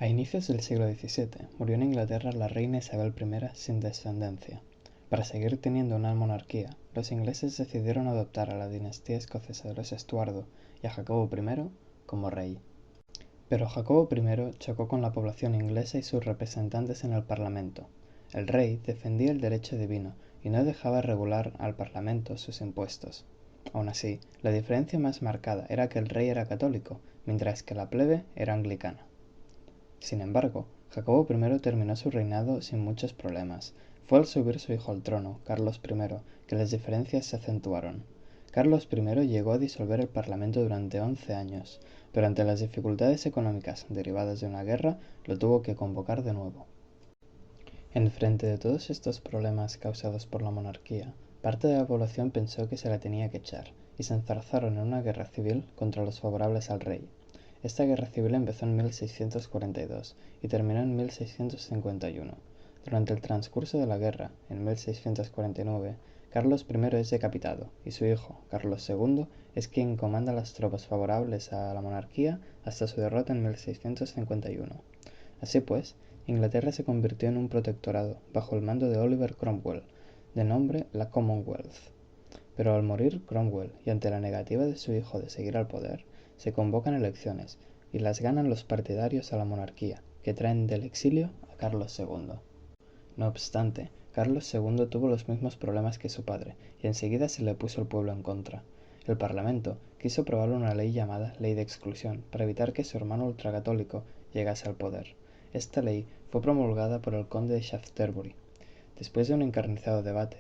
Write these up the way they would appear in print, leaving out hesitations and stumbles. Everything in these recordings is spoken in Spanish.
A inicios del siglo XVII murió en Inglaterra la reina Isabel I sin descendencia. Para seguir teniendo una monarquía, los ingleses decidieron adoptar a la dinastía escocesa de los Estuardo y a Jacobo I como rey. Pero Jacobo I chocó con la población inglesa y sus representantes en el Parlamento. El rey defendía el derecho divino y no dejaba regular al Parlamento sus impuestos. Aun así, la diferencia más marcada era que el rey era católico, mientras que la plebe era anglicana. Sin embargo, Jacobo I terminó su reinado sin muchos problemas. Fue al subir su hijo al trono, Carlos I, que las diferencias se acentuaron. Carlos I llegó a disolver el Parlamento durante 11 años, pero ante las dificultades económicas derivadas de una guerra, lo tuvo que convocar de nuevo. En frente de todos estos problemas causados por la monarquía, parte de la población pensó que se la tenía que echar, y se enzarzaron en una guerra civil contra los favorables al rey. Esta guerra civil empezó en 1642 y terminó en 1651. Durante el transcurso de la guerra, en 1649, Carlos I es decapitado y su hijo, Carlos II, es quien comanda las tropas favorables a la monarquía hasta su derrota en 1651. Así pues, Inglaterra se convirtió en un protectorado bajo el mando de Oliver Cromwell, de nombre la Commonwealth. Pero al morir Cromwell y ante la negativa de su hijo de seguir al poder, se convocan elecciones y las ganan los partidarios a la monarquía, que traen del exilio a Carlos II. No obstante, Carlos II tuvo los mismos problemas que su padre y enseguida se le puso el pueblo en contra. El Parlamento quiso aprobar una ley llamada Ley de Exclusión para evitar que su hermano ultracatólico llegase al poder. Esta ley fue promulgada por el conde de Shaftesbury. Después de un encarnizado debate,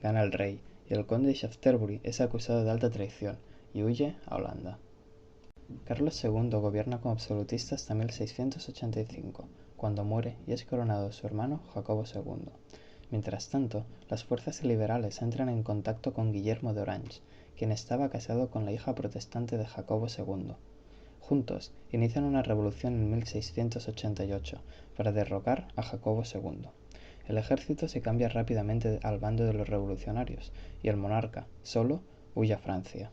gana el rey y el conde de Shaftesbury es acusado de alta traición y huye a Holanda. Carlos II gobierna como absolutista hasta 1685, cuando muere y es coronado su hermano Jacobo II. Mientras tanto, las fuerzas liberales entran en contacto con Guillermo de Orange, quien estaba casado con la hija protestante de Jacobo II. Juntos, inician una revolución en 1688 para derrocar a Jacobo II. El ejército se cambia rápidamente al bando de los revolucionarios y el monarca, solo, huye a Francia.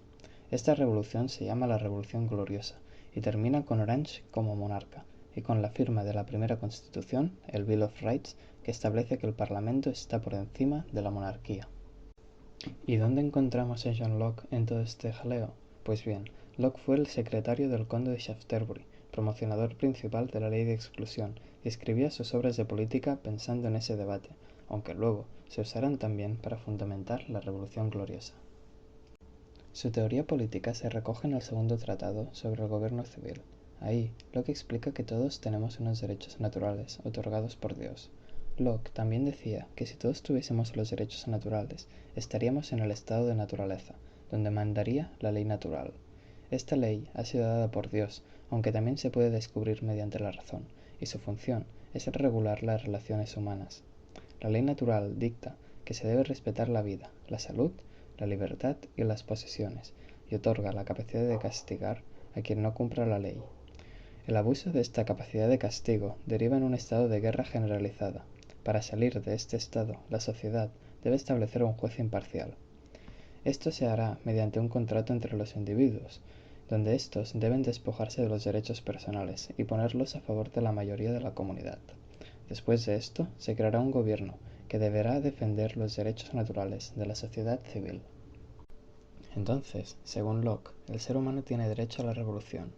Esta revolución se llama la Revolución Gloriosa y termina con Orange como monarca y con la firma de la primera constitución, el Bill of Rights, que establece que el Parlamento está por encima de la monarquía. ¿Y dónde encontramos a John Locke en todo este jaleo? Pues bien, Locke fue el secretario del conde de Shaftesbury, promocionador principal de la ley de exclusión, y escribía sus obras de política pensando en ese debate, aunque luego se usaron también para fundamentar la Revolución Gloriosa. Su teoría política se recoge en el segundo tratado sobre el gobierno civil. Ahí, Locke explica que todos tenemos unos derechos naturales otorgados por Dios. Locke también decía que si todos tuviésemos los derechos naturales, estaríamos en el estado de naturaleza, donde mandaría la ley natural. Esta ley ha sido dada por Dios, aunque también se puede descubrir mediante la razón, y su función es regular las relaciones humanas. La ley natural dicta que se debe respetar la vida, la salud, la libertad y las posesiones, y otorga la capacidad de castigar a quien no cumpla la ley. El abuso de esta capacidad de castigo deriva en un estado de guerra generalizada. Para salir de este estado, la sociedad debe establecer un juez imparcial. Esto se hará mediante un contrato entre los individuos, donde éstos deben despojarse de los derechos personales y ponerlos a favor de la mayoría de la comunidad. Después de esto, se creará un gobierno que deberá defender los derechos naturales de la sociedad civil. Entonces, según Locke, el ser humano tiene derecho a la revolución.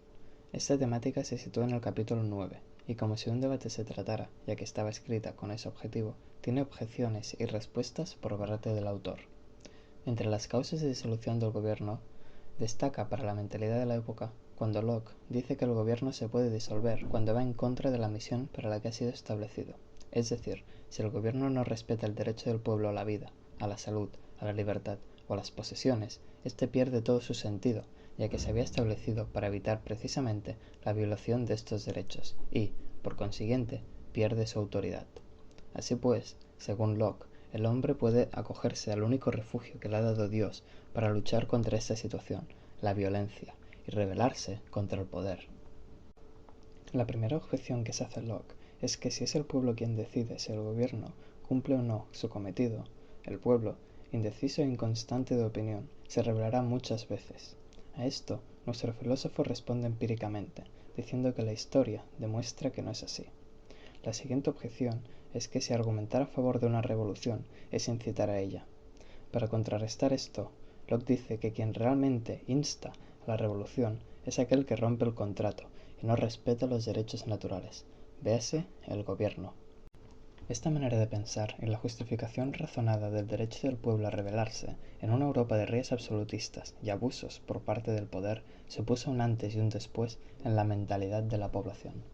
Esta temática se sitúa en el capítulo 9, y como si un debate se tratara, ya que estaba escrita con ese objetivo, tiene objeciones y respuestas por parte del autor. Entre las causas de disolución del gobierno, destaca para la mentalidad de la época cuando Locke dice que el gobierno se puede disolver cuando va en contra de la misión para la que ha sido establecido. Es decir, si el gobierno no respeta el derecho del pueblo a la vida, a la salud, a la libertad o a las posesiones, este pierde todo su sentido, ya que se había establecido para evitar precisamente la violación de estos derechos y, por consiguiente, pierde su autoridad. Así pues, según Locke, el hombre puede acogerse al único refugio que le ha dado Dios para luchar contra esta situación, la violencia, y rebelarse contra el poder. La primera objeción que se hace Locke es que si es el pueblo quien decide si el gobierno cumple o no su cometido, el pueblo, indeciso e inconstante de opinión, se rebelará muchas veces. A esto, nuestro filósofo responde empíricamente, diciendo que la historia demuestra que no es así. La siguiente objeción es que si argumentar a favor de una revolución es incitar a ella. Para contrarrestar esto, Locke dice que quien realmente insta a la revolución es aquel que rompe el contrato y no respeta los derechos naturales, véase el gobierno. Esta manera de pensar y la justificación razonada del derecho del pueblo a rebelarse en una Europa de reyes absolutistas y abusos por parte del poder supuso un antes y un después en la mentalidad de la población.